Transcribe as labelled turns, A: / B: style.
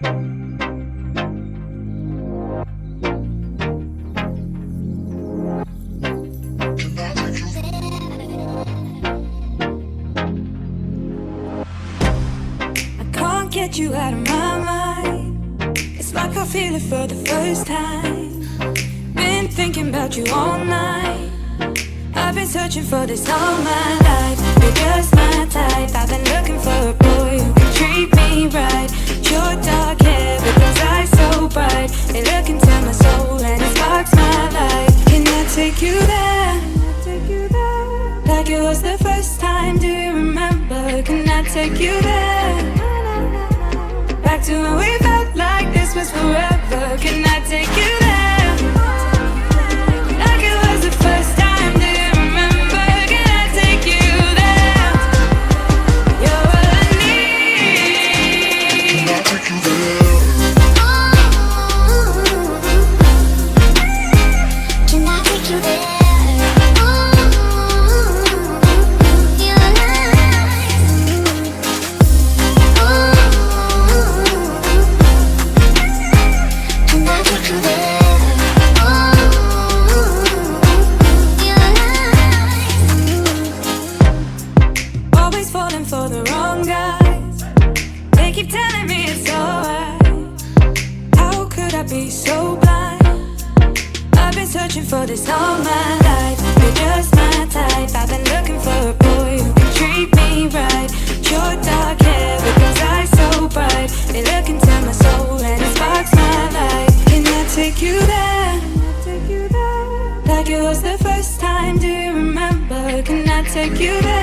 A: Get you out of my mind. It's like I feel it for the first time. Been thinking about you all night. I've been searching for this all my life. You're just my type. I've been looking for a boy who can treat me right. Your dark hair with those eyes so bright. They look into my soul and it sparks my life. Can I take you there? Like it was the first time, do you remember? Can I take you there? Back to when we felt like this was forever. Can I take you there? Like it was the first time, do you remember? Can I take you there? You're all I need. Can I take you there? Can I take you there? Keep telling me it's alright. How could I be so blind? I've been searching for this all my life. You're just my type. I've been looking for a boy who can treat me right. Your dark hair with those eyes so bright. They look into my soul and it sparks my life. Can I take you there? Like it was the first time, do you remember? Can I take you there?